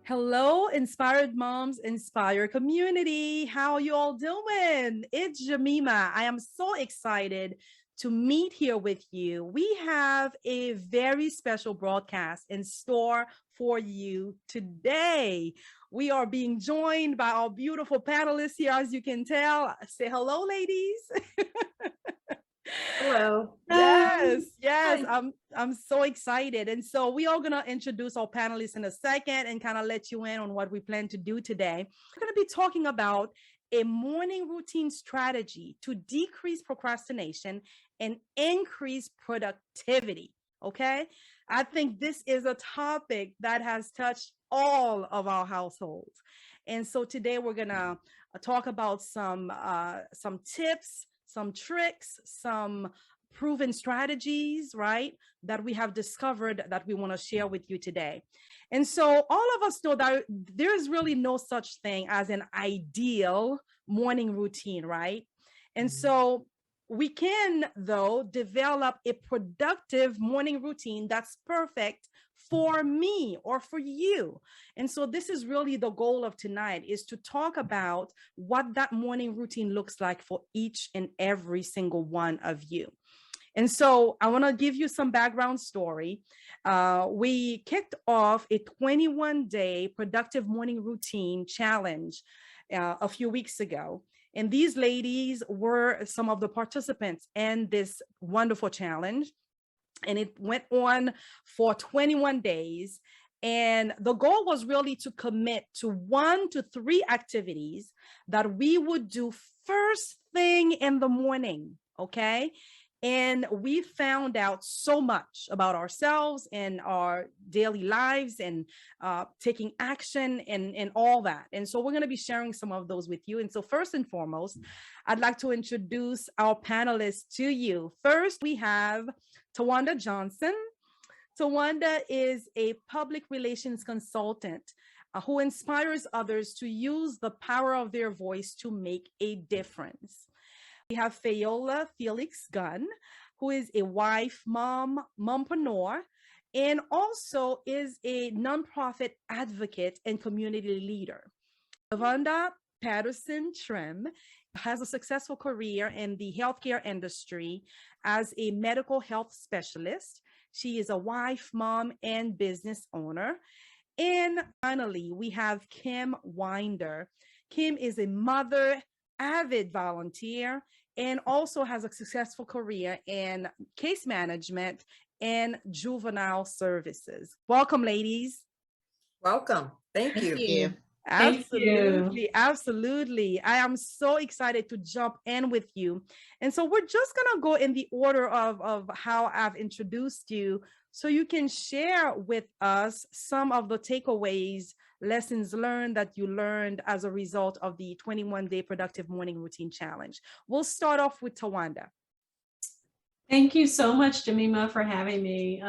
Hello, inspired moms, inspired community. How are you all doing? It's Jamima. I am so excited to meet here with you. We have a very special broadcast in store for you today. We are being joined by our beautiful panelists here, as you can tell. Say hello, ladies. Hello. Yes, Hi. I'm so excited. And so we are gonna introduce our panelists in a second and kind of let you in on what we plan to do today. We're gonna be talking about a morning routine strategy to decrease procrastination and increase productivity. Okay. I think this is a topic that has touched all of our households. And so today we're gonna talk about some tips, some tricks, some proven strategies, right, that we have discovered that we want to share with you today. And so all of us know that there is really no such thing as an ideal morning routine, right? And so we can, though, develop a productive morning routine that's perfect for me or for you. And so this is really the goal of tonight, is to talk about what that morning routine looks like for each and every single one of you. And so I want to give you some background story. We kicked off a 21-day productive morning routine challenge a few weeks ago. And these ladies were some of the participants in this wonderful challenge. And it went on for 21 days. And the goal was really to commit to 1 to 3 activities that we would do first thing in the morning. Okay. And we found out so much about ourselves and our daily lives and taking action and all that. And so we're going to be sharing some of those with you. And so first and foremost, I'd like to introduce our panelists to you. First, we have Tawanda Johnson. Tawanda is a public relations consultant who inspires others to use the power of their voice to make a difference. We have Fayola Felix-Gunn, who is a wife, mompreneur, and also is a nonprofit advocate and community leader. Lavonda Patterson Trim has a successful career in the healthcare industry as a medical health specialist. She is a wife, mom, and business owner. And finally, we have Kim Winder. Kim is a mother, avid volunteer, and also has a successful career in case management and juvenile services. Welcome, ladies. Welcome. Thank you. you. Absolutely, Thank you. absolutely. I am so excited to jump in with you. And so we're just gonna go in the order of how I've introduced you, so you can share with us some of the takeaways, lessons learned that you learned as a result of the 21-day productive morning routine challenge. We'll start off with Tawanda. Thank you so much, Jamima, for having me.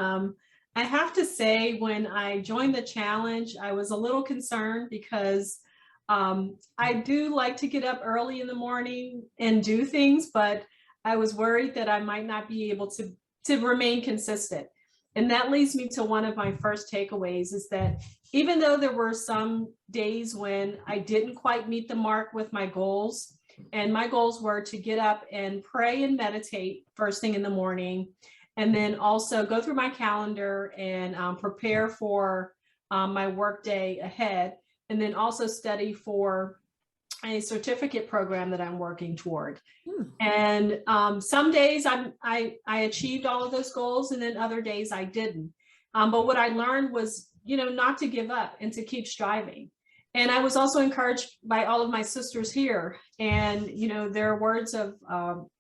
I have to say, when I joined the challenge, I was a little concerned because I do like to get up early in the morning and do things, but I was worried that I might not be able to remain consistent. And that leads me to one of my first takeaways, is that even though there were some days when I didn't quite meet the mark with my goals, and my goals were to get up and pray and meditate first thing in the morning, and then also go through my calendar and prepare for my workday ahead, and then also study for a certificate program that I'm working toward. And some days I achieved all of those goals, and then other days I didn't. But what I learned was, not to give up and to keep striving. And I was also encouraged by all of my sisters here, and their words of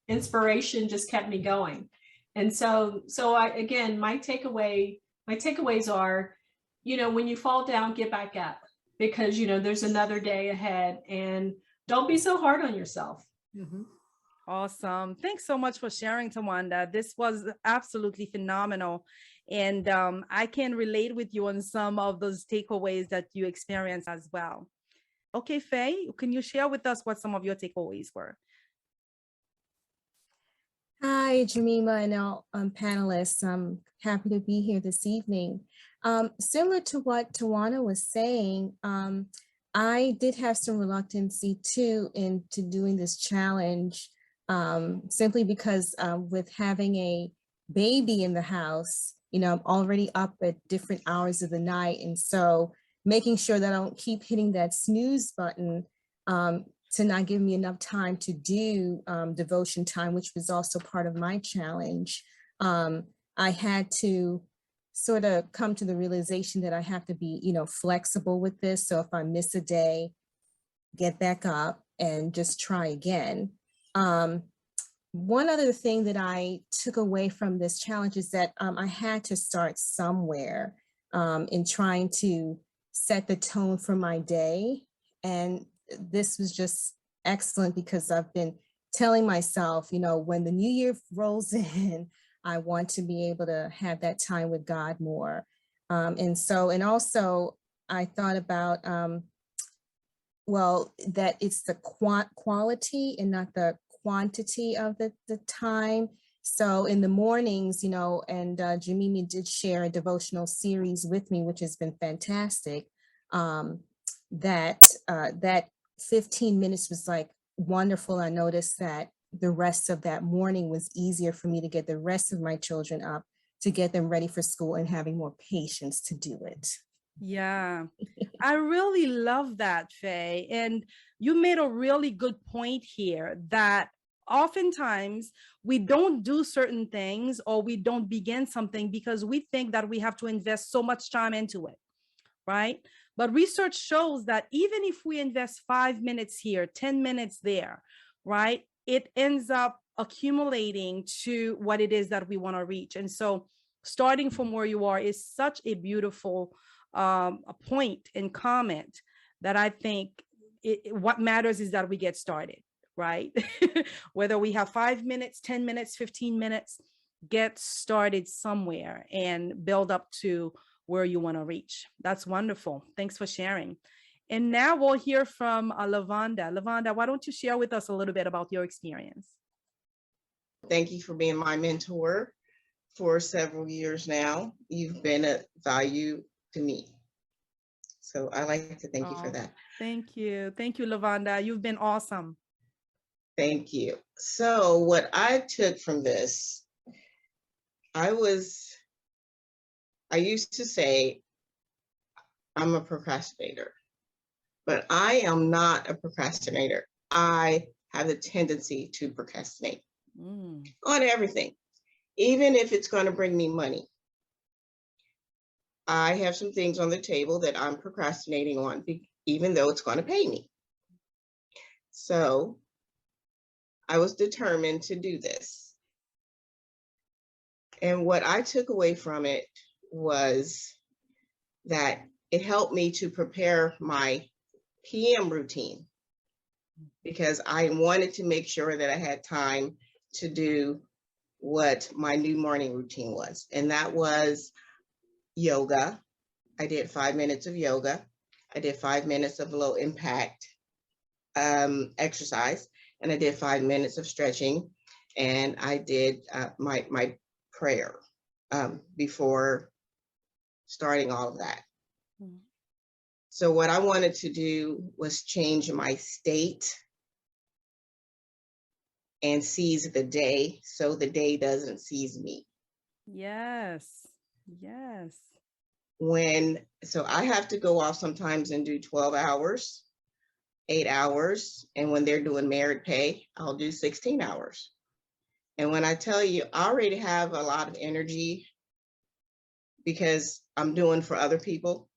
inspiration just kept me going. And so my takeaways are, when you fall down, get back up, because there's another day ahead, and don't be so hard on yourself. Mm-hmm. Awesome. Thanks so much for sharing, Tawanda. This was absolutely phenomenal. And I can relate with you on some of those takeaways that you experienced as well. Okay, Faye, can you share with us what some of your takeaways were? Hi, Jemima and all panelists. I'm happy to be here this evening. Similar to what Tawana was saying, I did have some reluctancy too into doing this challenge, simply because with having a baby in the house, I'm already up at different hours of the night. And so making sure that I don't keep hitting that snooze button to not give me enough time to do devotion time, which was also part of my challenge. I had to sort of come to the realization that I have to be, flexible with this. So if I miss a day, get back up and just try again. One other thing that I took away from this challenge is that I had to start somewhere in trying to set the tone for my day. And this was just excellent because I've been telling myself, when the new year rolls in, I want to be able to have that time with God more. And also I thought about, that it's the quality and not the quantity of the time. So in the mornings, and Jemima did share a devotional series with me, which has been fantastic. That 15 minutes was like wonderful. I noticed that the rest of that morning was easier for me to get the rest of my children up, to get them ready for school and having more patience to do it. Yeah, I really love that, Faye. And you made a really good point here that oftentimes we don't do certain things or we don't begin something because we think that we have to invest so much time into it, right? But research shows that even if we invest 5 minutes here, 10 minutes there, right, it ends up accumulating to what it is that we want to reach. And so starting from where you are is such a beautiful a point and comment that I think what matters is that we get started, right? Whether we have 5 minutes, 10 minutes, 15 minutes, get started somewhere and build up to where you want to reach. That's wonderful. Thanks for sharing. And now we'll hear from Lavonda. Lavonda, why don't you share with us a little bit about your experience? Thank you for being my mentor for several years now. You've been a value to me. So I like to thank you for that. Thank you. Thank you, Lavonda. You've been awesome. Thank you. So what I took from this, I used to say I'm a procrastinator, but I am not a procrastinator. I have the tendency to procrastinate on everything, even if it's going to bring me money. I have some things on the table that I'm procrastinating on, even though it's going to pay me. So I was determined to do this. And what I took away from it was that it helped me to prepare my PM routine, because I wanted to make sure that I had time to do what my new morning routine was. And that was yoga. I did 5 minutes of yoga. I did 5 minutes of low impact exercise, and I did 5 minutes of stretching, and I did my prayer before starting all of that. So what I wanted to do was change my state and seize the day so the day doesn't seize me. Yes. Yes. So I have to go off sometimes and do 12 hours, 8 hours. And when they're doing merit pay, I'll do 16 hours. And when I tell you, I already have a lot of energy because I'm doing for other people.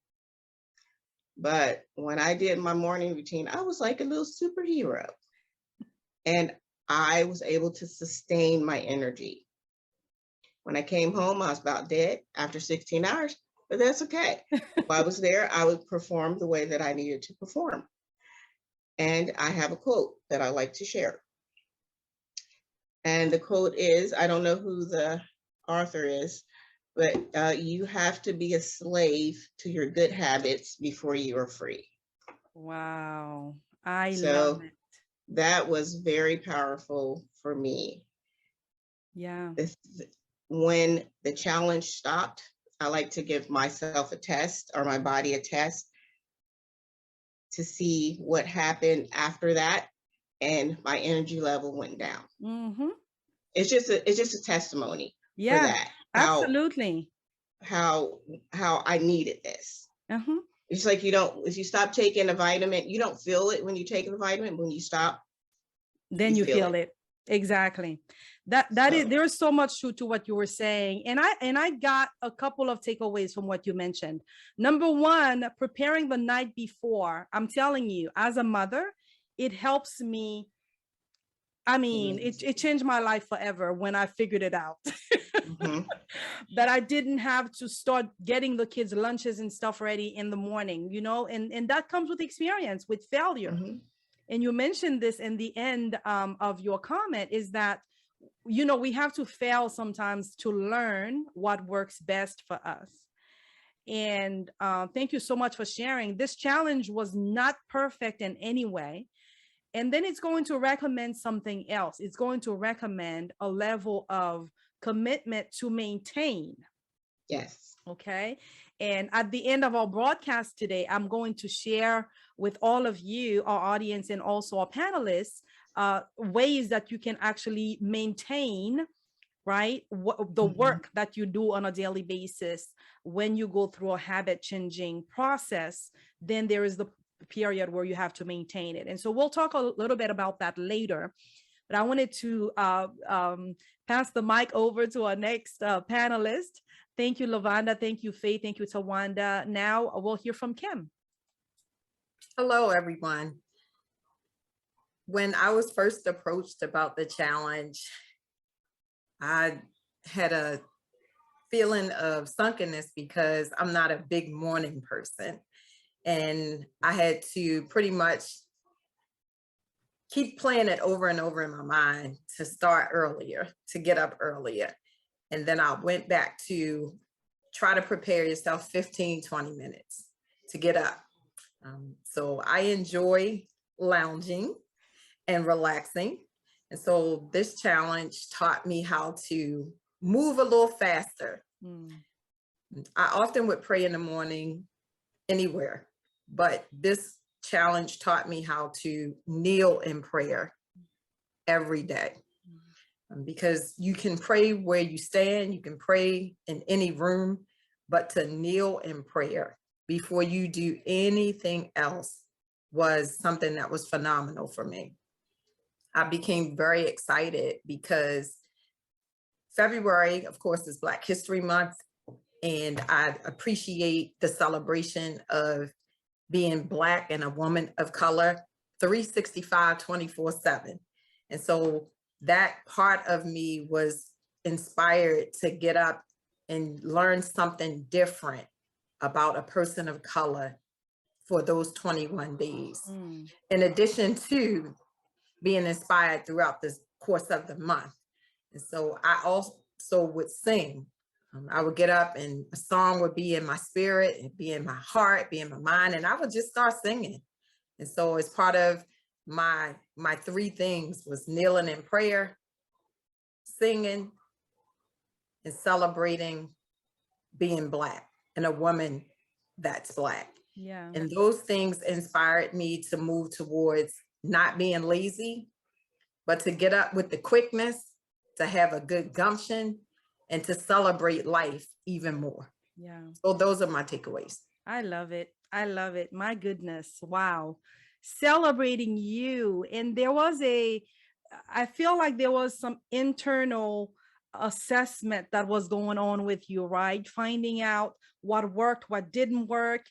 But when I did my morning routine, I was like a little superhero. And I was able to sustain my energy. When I came home, I was about dead after 16 hours, but that's okay. While I was there, I would perform the way that I needed to perform. And I have a quote that I like to share. And the quote is, I don't know who the author is, but you have to be a slave to your good habits before you are free. Wow. I So love it. that was very powerful for me. Yeah. When the challenge stopped, I like to give myself a test or my body a test to see what happened after that, and my energy level went down. Mm-hmm. It's just a testimony for Yeah, that. absolutely. How I needed this. Uh-huh. It's like if you stop taking a vitamin, you don't feel it when you take the vitamin. When you stop, Then you feel it. Exactly. There is so much true to what you were saying. And I got a couple of takeaways from what you mentioned. Number one, preparing the night before. I'm telling you, as a mother, it helps me. I mean, it changed my life forever when I figured it out. Mm-hmm. That I didn't have to start getting the kids lunches and stuff ready in the morning, and that comes with experience, with failure. Mm-hmm. And you mentioned this in the end of your comment, is that, we have to fail sometimes to learn what works best for us. And thank you so much for sharing. This challenge was not perfect in any way. And then it's going to recommend something else. It's going to recommend a level of commitment to maintain. Yes. Okay. And at the end of our broadcast today, I'm going to share with all of you, our audience, and also our panelists, ways that you can actually maintain, right, the work that you do on a daily basis. When you go through a habit changing process, then there is the period where you have to maintain it. And so we'll talk a little bit about that later. But I wanted to pass the mic over to our next panelist. Thank you, Lavanda. Thank you, Faith. Thank you, Tawanda. Now we'll hear from Kim. Hello, everyone. When I was first approached about the challenge, I had a feeling of sunkenness because I'm not a big morning person. And I had to pretty much keep playing it over and over in my mind to start earlier, to get up earlier. And then I went back to try to prepare yourself 15, 20 minutes to get up. So I enjoy lounging and relaxing. And so this challenge taught me how to move a little faster. I often would pray in the morning anywhere, but this challenge taught me how to kneel in prayer every day. Because you can pray where you stand, you can pray in any room, but to kneel in prayer before you do anything else was something that was phenomenal for me. I became very excited because February, of course, is Black History Month, and I appreciate the celebration of being Black and a woman of color 365, 24/7. And so that part of me was inspired to get up and learn something different about a person of color for those 21 days. In addition to being inspired throughout the course of the month. And so I also would sing. I would get up and a song would be in my spirit, and be in my heart, be in my mind, and I would just start singing. And so as part of my three things was kneeling in prayer, singing, and celebrating being Black and a woman that's Black. Yeah. And those things inspired me to move towards not being lazy, but to get up with the quickness, to have a good gumption, and to celebrate life even more. Yeah. So those are my takeaways. I love it. I love it. My goodness. Wow. Celebrating you. And I feel like there was some internal assessment that was going on with you, right? Finding out what worked, what didn't work,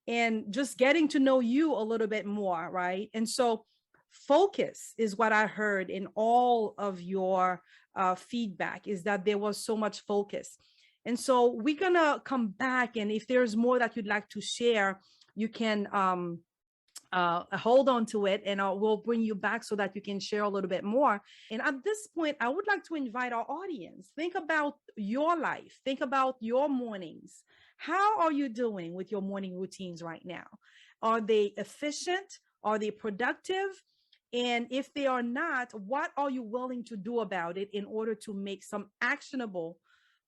and just getting to know you a little bit more, right? And so focus is what I heard in all of your feedback, is that there was so much focus. And so we're gonna come back, and if there's more that you'd like to share, you can hold on to it, and we'll bring you back so that you can share a little bit more. And at this point, I would like to invite our audience. Think about your life. Think about your mornings. How are you doing with your morning routines right now? Are they efficient? Are they productive? And if they are not, what are you willing to do about it in order to make some actionable,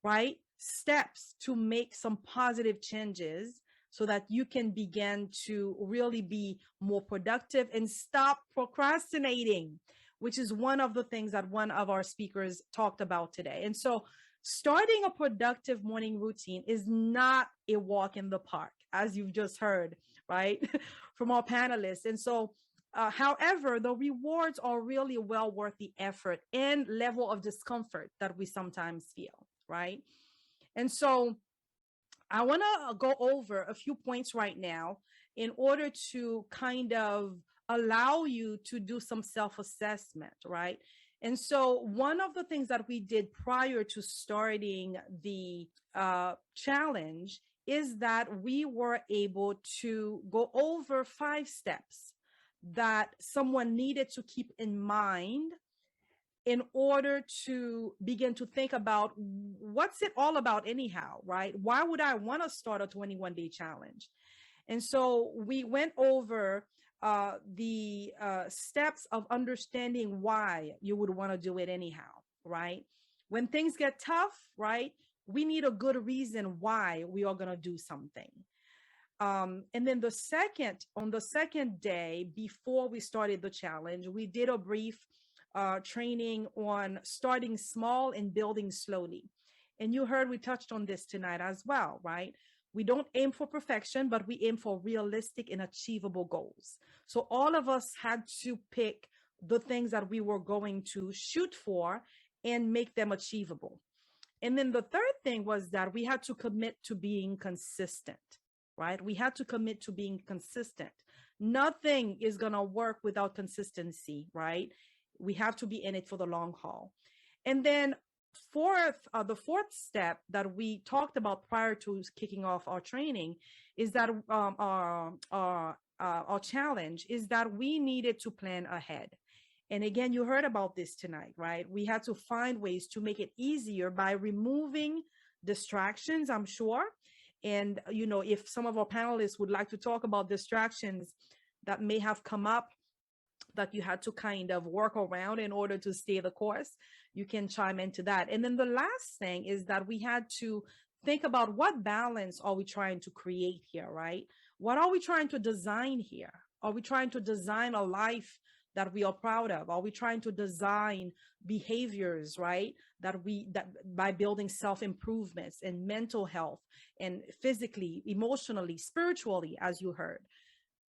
right, steps to make some positive changes so that you can begin to really be more productive and stop procrastinating, which is one of the things that one of our speakers talked about today. And so starting a productive morning routine is not a walk in the park, as you've just heard, right, from our panelists. And so however, the rewards are really well worth the effort and level of discomfort that we sometimes feel, right? And so I want to go over a few points right now in order to kind of allow you to do some self-assessment, right? And so one of the things that we did prior to starting the challenge is that we were able to go over 5 steps that someone needed to keep in mind in order to begin to think about what's it all about anyhow, right? Why would I want to start a 21-day challenge? And so we went over the steps of understanding why you would want to do it anyhow, right? When things get tough, right, we need a good reason why we are going to do something. And then on the second day, before we started the challenge, we did a brief training on starting small and building slowly. And you heard we touched on this tonight as well, right? We don't aim for perfection, but we aim for realistic and achievable goals. So all of us had to pick the things that we were going to shoot for and make them achievable. And then the third thing was that we had to commit to being consistent, right? We had to commit to being consistent. Nothing is going to work without consistency, right? We have to be in it for the long haul. And then the fourth step that we talked about prior to kicking off our training is that our challenge is that we needed to plan ahead. And again, you heard about this tonight, right? We had to find ways to make it easier by removing distractions, I'm sure. And, you know, if some of our panelists would like to talk about distractions that may have come up that you had to kind of work around in order to stay the course, you can chime into that. And then the last thing is that we had to think about what balance are we trying to create here, right? What are we trying to design here? Are we trying to design a life that we are proud of? Are we trying to design behaviors, right? That by building self-improvements and mental health and physically, emotionally, spiritually, as you heard,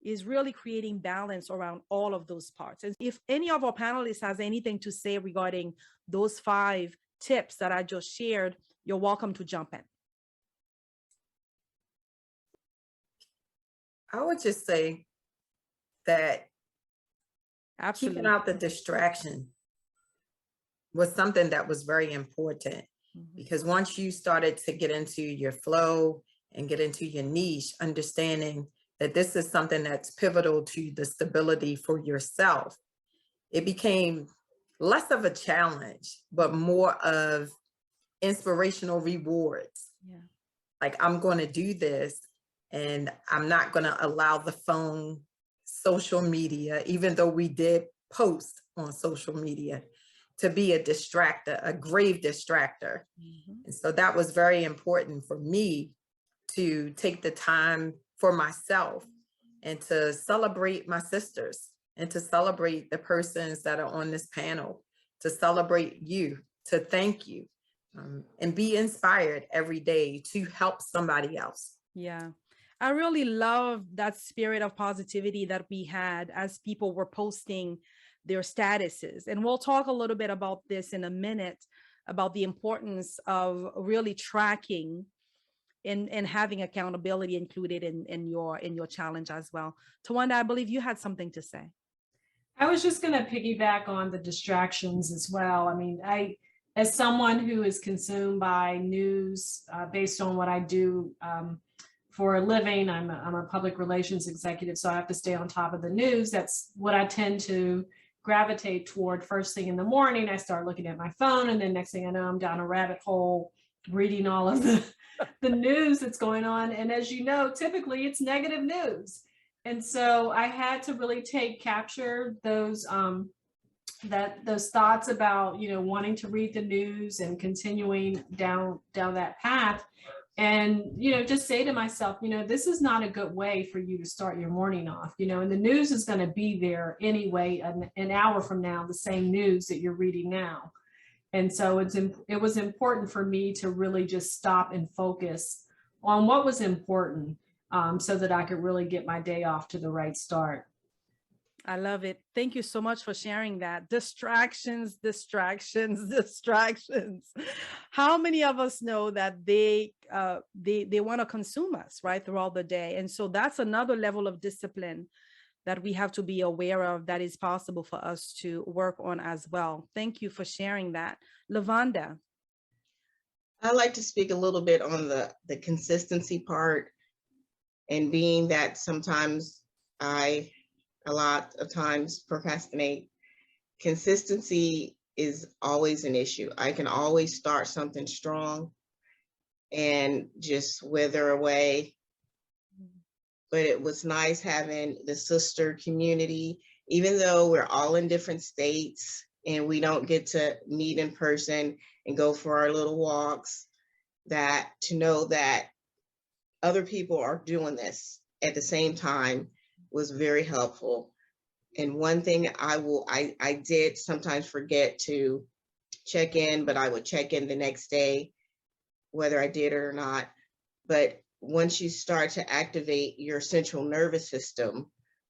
is really creating balance around all of those parts. And if any of our panelists has anything to say regarding those 5 tips that I just shared, you're welcome to jump in. I would just say that Absolutely. keeping out the distraction was something that was very important, because once you started to get into your flow and get into your niche, understanding that this is something that's pivotal to the stability for yourself, it became less of a challenge, but more of inspirational rewards. Yeah. Like, I'm going to do this, and I'm not going to allow the phone, social media, even though we did post on social media, to be a distractor, a grave distractor. And so that was very important for me to take the time for myself and to celebrate my sisters and to celebrate the persons that are on this panel, to celebrate you, to thank you, and be inspired every day to help somebody else. Yeah. I really love that spirit of positivity that we had as people were posting their statuses. And we'll talk a little bit about this in a minute, about the importance of really tracking and having accountability included in your challenge as well. Tawanda, I believe you had something to say. I was just going to piggyback on the distractions as well. I mean, as someone who is consumed by news based on what I do for a living, I'm a public relations executive, so I have to stay on top of the news. That's what I tend to gravitate toward first thing in the morning. I start looking at my phone, and then next thing I know, I'm down a rabbit hole reading all of the news that's going on. And as you know, typically it's negative news. And so I had to really capture those those thoughts about, wanting to read the news and continuing down that path. And, just say to myself, this is not a good way for you to start your morning off, and the news is going to be there anyway, an hour from now, the same news that you're reading now. And so it was important for me to really just stop and focus on what was important, so that I could really get my day off to the right start. I love it. Thank you so much for sharing that. Distractions, distractions, distractions. How many of us know that they want to consume us, right, throughout the day? And so that's another level of discipline that we have to be aware of that is possible for us to work on as well. Thank you for sharing that. Lavonda. I like to speak a little bit on the consistency part, and being that sometimes a lot of times procrastinate. Consistency is always an issue. I can always start something strong and just wither away. But it was nice having the sister community, even though we're all in different states and we don't get to meet in person and go for our little walks, that to know that other people are doing this at the same time was very helpful. And one thing I did sometimes forget to check in, but I would check in the next day, whether I did it or not. But once you start to activate your central nervous system,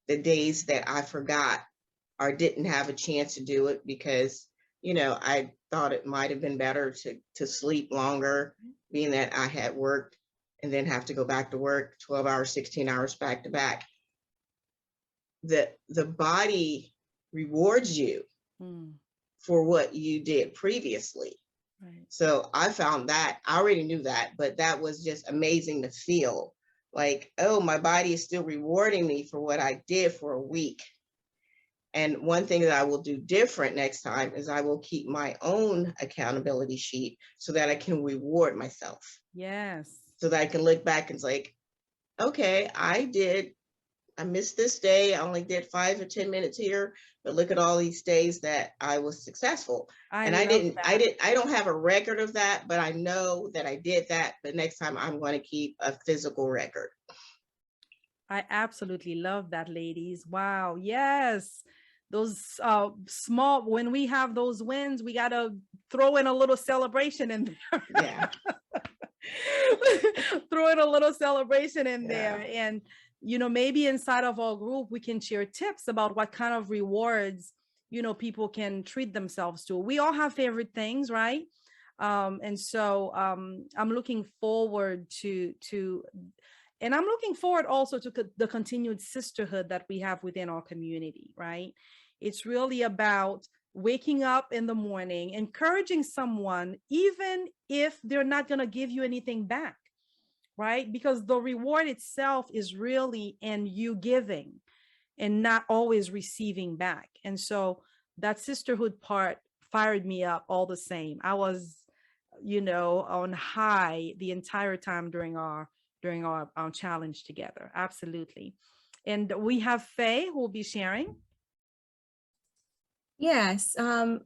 the days that I forgot or didn't have a chance to do it because, I thought it might have been better to sleep longer, being that I had worked and then have to go back to work 12 hours, 16 hours back to back. The body rewards you for what you did previously. Right. So I found that, I already knew that, but that was just amazing to feel like, oh, my body is still rewarding me for what I did for a week. And one thing that I will do different next time is I will keep my own accountability sheet so that I can reward myself. Yes. So that I can look back and it's like, okay, I missed this day. I only did 5 or 10 minutes here, but look at all these days that I was successful. I don't have a record of that, but I know that I did that. But next time I'm going to keep a physical record. I absolutely love that, ladies. Wow. Yes. Those small, when we have those wins, we got to throw in a little celebration in there. Yeah. Throw in a little celebration in there. And, maybe inside of our group, we can share tips about what kind of rewards, people can treat themselves to. We all have favorite things, right? And so I'm looking forward and I'm looking forward also to the continued sisterhood that we have within our community, right? It's really about waking up in the morning, encouraging someone, even if they're not going to give you anything back, right? Because the reward itself is really in you giving and not always receiving back. And so that sisterhood part fired me up all the same. I was, on high the entire time during our challenge together. Absolutely. And we have Faye who will be sharing. Yes. I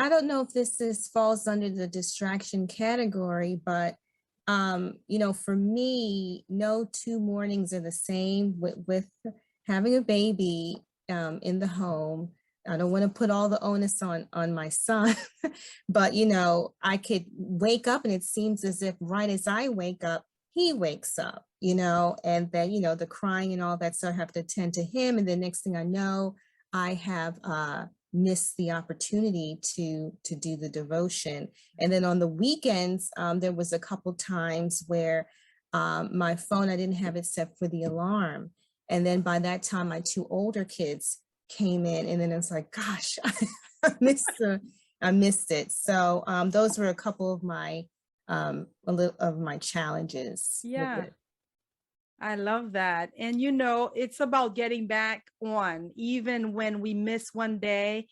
don't know if this falls under the distraction category, but for me, no 2 mornings are the same with having a baby in the home. I don't want to put all the onus on my son, but I could wake up and it seems as if right as I wake up, he wakes up, and then, the crying and all that. So I have to attend to him. And the next thing I know, I have missed the opportunity to do the devotion. And then on the weekends, there was a couple times where my phone, I didn't have it set for the alarm. And then by that time, my 2 older kids came in, and then it's like, gosh, I missed it. So those were a couple of my challenges. Yeah, I love that. And it's about getting back on, even when we miss one day.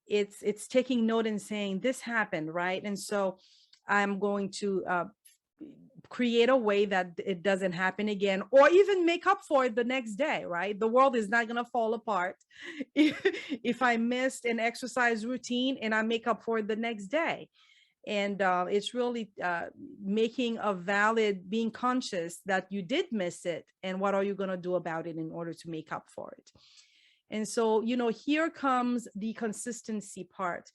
It's taking note and saying this happened, right? And so I'm going to create a way that it doesn't happen again, or even make up for it the next day, right? The world is not going to fall apart if I missed an exercise routine and I make up for it the next day. And it's really making a valid, being conscious that you did miss it, and what are you going to do about it in order to make up for it. And so, you know, here comes the consistency part.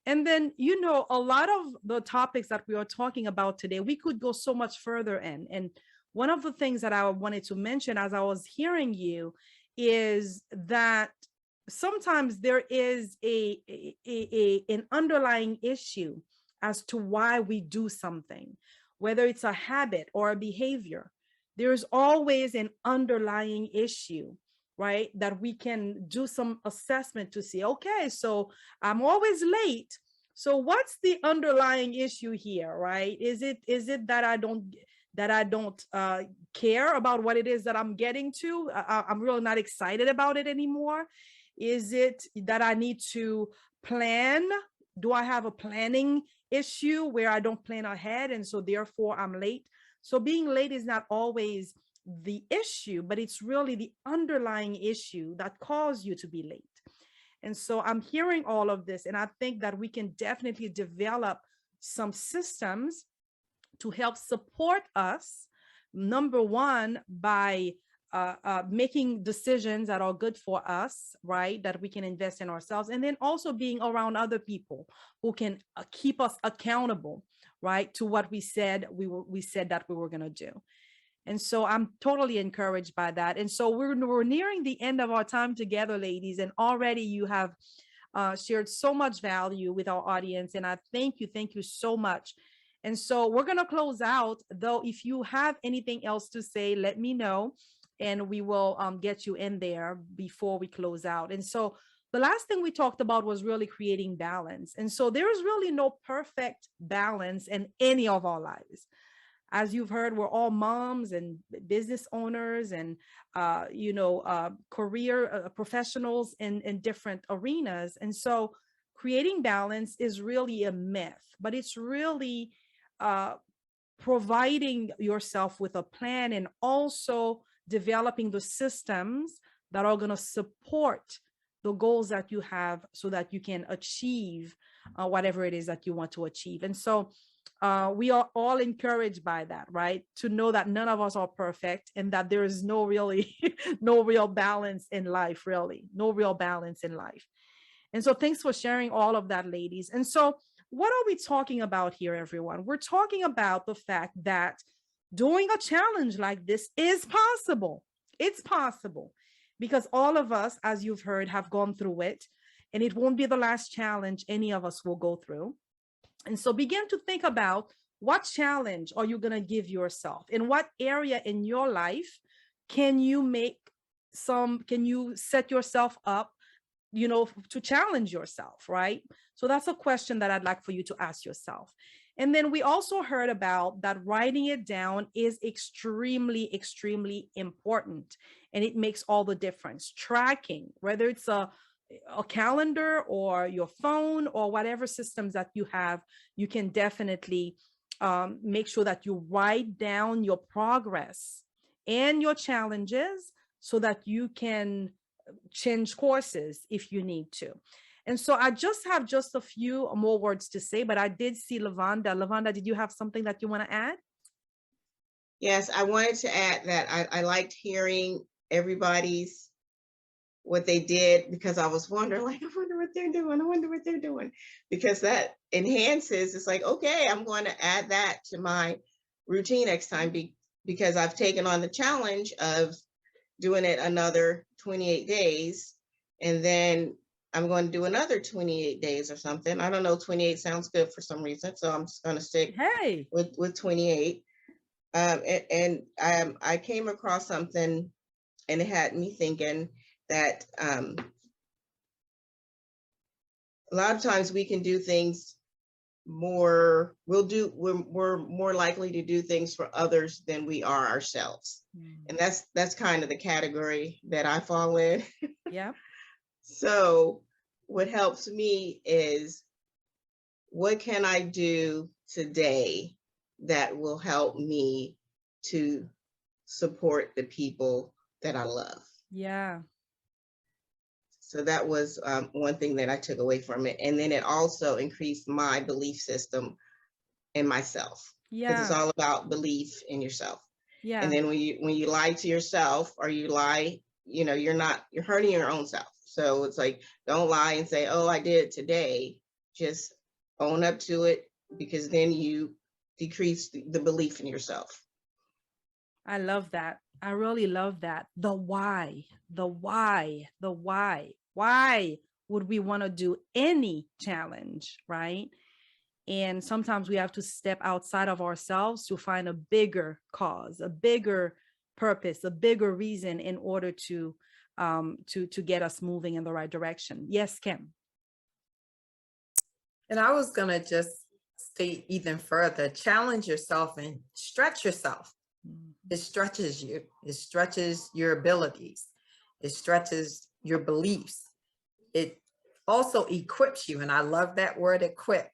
And then, you know, a lot of the topics that we are talking about today, we could go so much further in. And one of the things that I wanted to mention as I was hearing you is that sometimes there is an underlying issue as to why we do something, whether it's a habit or a behavior. There's always an underlying issue, right? That we can do some assessment to see, okay, so I'm always late. So what's the underlying issue here, right? Is it that I don't care about what it is that I'm getting to? I'm really not excited about it anymore. Is it that I need to plan? Do I have a planning issue where I don't plan ahead, and so therefore I'm late? So being late is not always the issue, but it's really the underlying issue that caused you to be late. And so I'm hearing all of this, and I think that we can definitely develop some systems to help support us. Number one, by making decisions that are good for us, right? That we can invest in ourselves, and then also being around other people who can keep us accountable, right, to what we said that we were going to do. And so I'm totally encouraged by that. And so we're nearing the end of our time together, ladies, and already you have shared so much value with our audience, and I thank you so much. And so we're going to close out, though. If you have anything else to say, let me know, and we will get you in there before we close out. And so the last thing we talked about was really creating balance. And so there is really no perfect balance in any of our lives. As you've heard, we're all moms and business owners and, career professionals in different arenas. And so creating balance is really a myth, but it's really providing yourself with a plan, and also developing the systems that are going to support the goals that you have so that you can achieve whatever it is that you want to achieve. And so we are all encouraged by that, right? To know that none of us are perfect, and that there is no real balance in life, really, no real balance in life. And so thanks for sharing all of that, ladies. And so what are we talking about here, everyone? We're talking about the fact that doing a challenge like this is possible. It's possible because all of us, as you've heard, have gone through it, and it won't be the last challenge any of us will go through. And so begin to think about, what challenge are you going to give yourself? In what area in your life can you set yourself up, to challenge yourself, right? So that's a question that I'd like for you to ask yourself. And then we also heard about that writing it down is extremely, extremely important. And it makes all the difference. Tracking, whether it's a calendar or your phone or whatever systems that you have, you can definitely make sure that you write down your progress and your challenges so that you can change courses if you need to. And so I just have a few more words to say, but I did see Lavonda. Lavonda, did you have something that you want to add? Yes, I wanted to add that I liked hearing everybody's what they did, because I was wondering, like, I wonder what they're doing, because that enhances. It's like, okay, I'm going to add that to my routine next time, because I've taken on the challenge of doing it another 28 days, and then I'm going to do another 28 days or something. I don't know, 28 sounds good for some reason, so I'm just going to stick with 28. I came across something, and it had me thinking that a lot of times we can do things more, we're more likely to do things for others than we are ourselves. And that's kind of the category that I fall in. Yeah. So what helps me is, what can I do today that will help me to support the people that I love. Yeah. So that was one thing that I took away from it. And then it also increased my belief system in myself, because it's Yeah. all about belief in yourself. Yeah. And then when you lie to yourself, or you lie, you're hurting your own self. So it's like, don't lie and say, oh, I did it today. Just own up to it, because then you decrease the belief in yourself. I love that. I really love that. The why, the why, the why. Why would we want to do any challenge, right? And sometimes we have to step outside of ourselves to find a bigger cause, a bigger purpose, a bigger reason in order to get us moving in the right direction. Yes, Kim. And I was going to just state even further, challenge yourself and stretch yourself. It stretches you. It stretches your abilities. It stretches your beliefs. It also equips you. And I love that word, equip.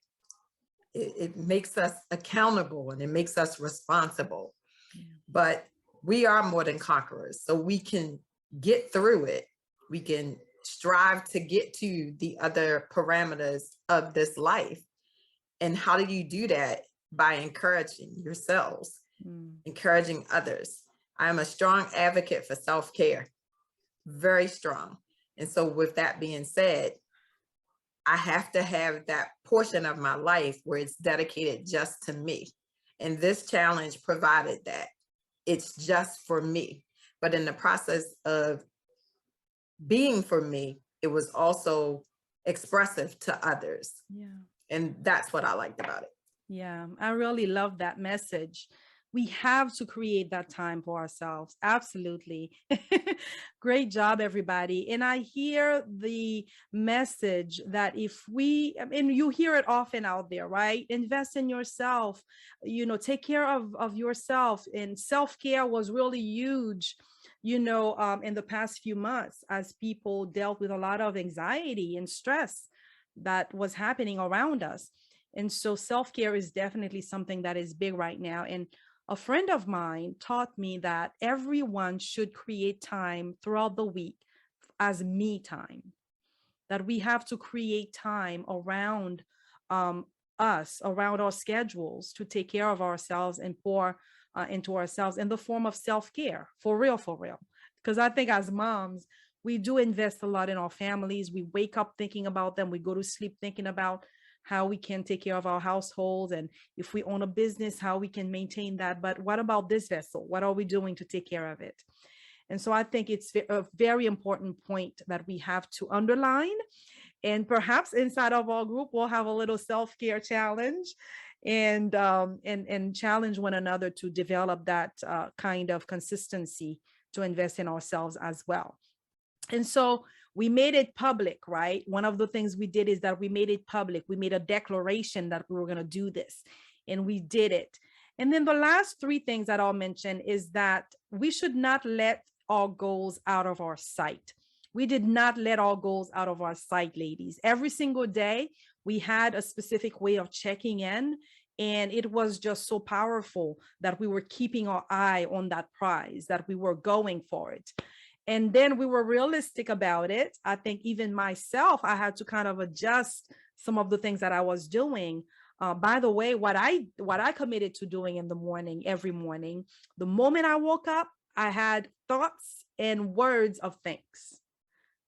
It makes us accountable and it makes us responsible. But we are more than conquerors. So we can get through it. We can strive to get to the other parameters of this life. And how do you do that? By encouraging yourselves, encouraging others. I am a strong advocate for self-care, very strong. And so with that being said, I have to have that portion of my life where it's dedicated just to me. And this challenge provided that. It's just for me. But in the process of being for me, it was also expressive to others. Yeah. And that's what I liked about it. Yeah, I really love that message. We have to create that time for ourselves. Absolutely. Great job, everybody. And I hear the message that if we, and you hear it often out there, right? Invest in yourself, take care of yourself. And self-care was really huge, in the past few months as people dealt with a lot of anxiety and stress that was happening around us. And so self-care is definitely something that is big right now. And a friend of mine taught me that everyone should create time throughout the week as me time, that we have to create time around us, around our schedules, to take care of ourselves and pour into ourselves in the form of self-care, for real, for real. Because I think as moms, we do invest a lot in our families. We wake up thinking about them. We go to sleep thinking about how we can take care of our households, and if we own a business, how we can maintain that. But what about this vessel? What are we doing to take care of it? And so I think it's a very important point that we have to underline. And perhaps inside of our group, we'll have a little self-care challenge and challenge one another to develop that kind of consistency to invest in ourselves as well. And so we made it public, right? One of the things we did is that we made it public. We made a declaration that we were going to do this, and we did it. And then the last three things that I'll mention is that we should not let our goals out of our sight. We did not let our goals out of our sight, ladies. Every single day, we had a specific way of checking in, and it was just so powerful that we were keeping our eye on that prize, that we were going for it. And then we were realistic about it. I think even myself, I had to kind of adjust some of the things that I was doing. By the way, what I committed to doing in the morning, every morning, the moment I woke up, I had thoughts and words of thanks.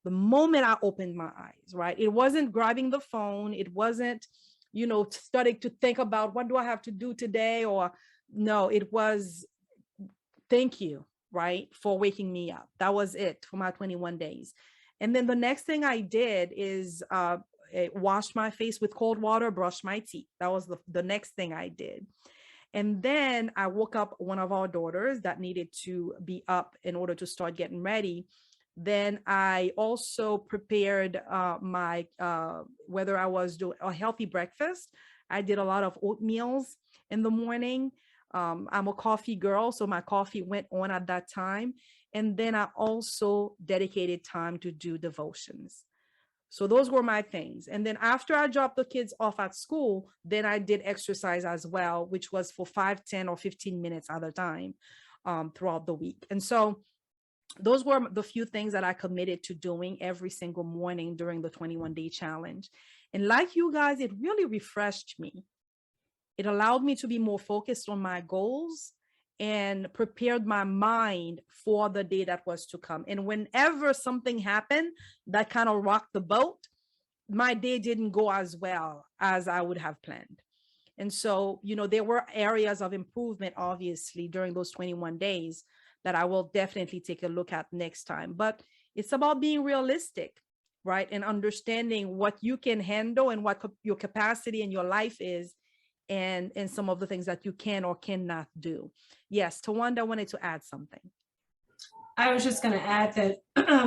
The moment I opened my eyes, right? It wasn't grabbing the phone. It wasn't, starting to think about what do I have to do today? Or no, it was thank you, right, for waking me up. That was it for my 21 days. And then the next thing I did is wash my face with cold water, brush my teeth. That was the next thing I did. And then I woke up one of our daughters that needed to be up in order to start getting ready. Then I also prepared whether I was doing a healthy breakfast. I did a lot of oatmeals in the morning. I'm a coffee girl, so my coffee went on at that time. And then I also dedicated time to do devotions. So those were my things. And then after I dropped the kids off at school, then I did exercise as well, which was for 5, 10, or 15 minutes at a time throughout the week. And so those were the few things that I committed to doing every single morning during the 21-day challenge. And like you guys, it really refreshed me. It allowed me to be more focused on my goals and prepared my mind for the day that was to come. And whenever something happened that kind of rocked the boat, my day didn't go as well as I would have planned. And so, there were areas of improvement, obviously, during those 21 days that I will definitely take a look at next time. But it's about being realistic, right? And understanding what you can handle and what your capacity in your life is, and some of the things that you can or cannot do. Yes, Tawanda wanted to add something. I was just going to add that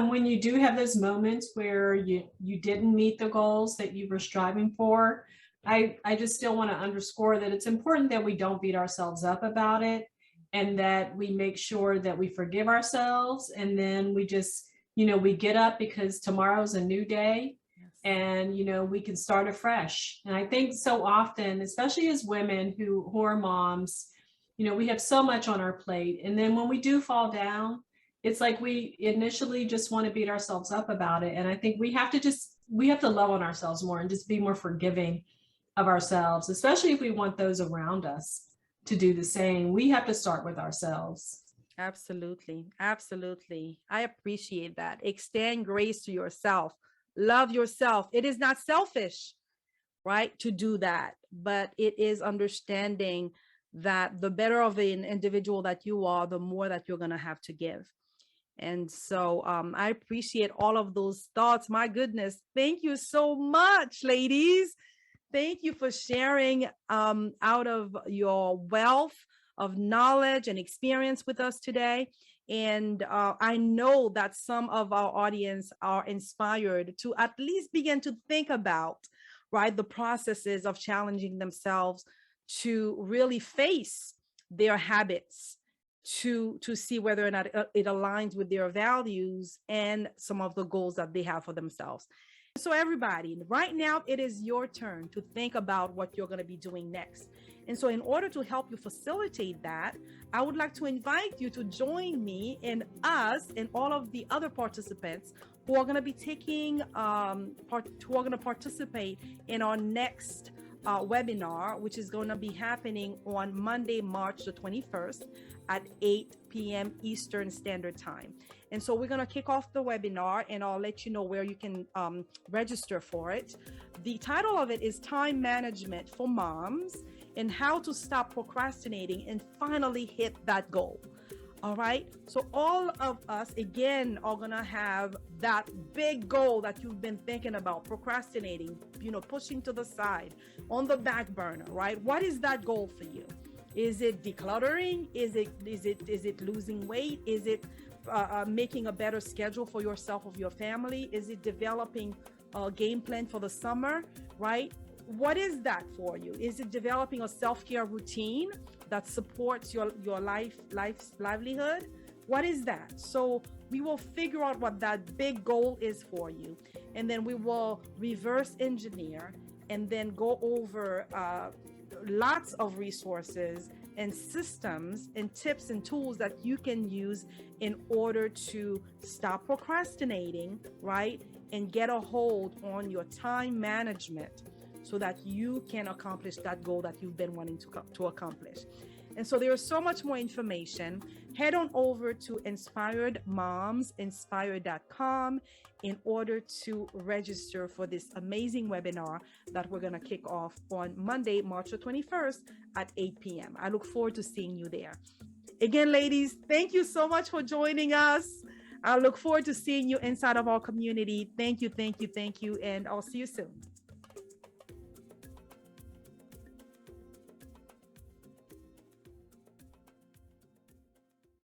when you do have those moments where you didn't meet the goals that you were striving for, I just still want to underscore that it's important that we don't beat ourselves up about it, and that we make sure that we forgive ourselves, and then we just, we get up, because tomorrow's a new day. And, we can start afresh. And I think so often, especially as women who are moms, we have so much on our plate. And then when we do fall down, it's like we initially just want to beat ourselves up about it. And I think we have to love on ourselves more and just be more forgiving of ourselves, especially if we want those around us to do the same. We have to start with ourselves. Absolutely. Absolutely. I appreciate that. Extend grace to yourself. Love yourself. It is not selfish, right, to do that, but it is understanding that the better of an individual that you are, the more that you're going to have to give. And so I appreciate all of those thoughts. My goodness. Thank you so much, ladies. Thank you for sharing out of your wealth of knowledge and experience with us today. And I know that some of our audience are inspired to at least begin to think about, right, the processes of challenging themselves to really face their habits, to see whether or not it aligns with their values and some of the goals that they have for themselves. So everybody, right now, it is your turn to think about what you're going to be doing next. And so in order to help you facilitate that, I would like to invite you to join me and us and all of the other participants who are going to be who are going to participate in our next webinar, which is going to be happening on Monday, March the 21st at 8 p.m. Eastern Standard Time. And so we're going to kick off the webinar, and I'll let you know where you can register for it. The title of it is Time Management for Moms and How to Stop Procrastinating and Finally Hit That Goal. All right. So all of us, again, are going to have that big goal that you've been thinking about, procrastinating, pushing to the side, on the back burner, right? What is that goal for you? Is it decluttering? Is it losing weight? Is it making a better schedule for yourself or your family? Is it developing a game plan for the summer, right? What is that for you? Is it developing a self-care routine that supports your life's livelihood? What is that? So we will figure out what that big goal is for you, and then we will reverse engineer and then go over lots of resources and systems and tips and tools that you can use in order to stop procrastinating, right? And get a hold on your time management so that you can accomplish that goal that you've been wanting to accomplish. And so there is so much more information. Head on over to inspiredmomsinspired.com in order to register for this amazing webinar that we're going to kick off on Monday, March the 21st at 8 p.m. I look forward to seeing you there. Again, ladies, thank you so much for joining us. I look forward to seeing you inside of our community. Thank you, and I'll see you soon.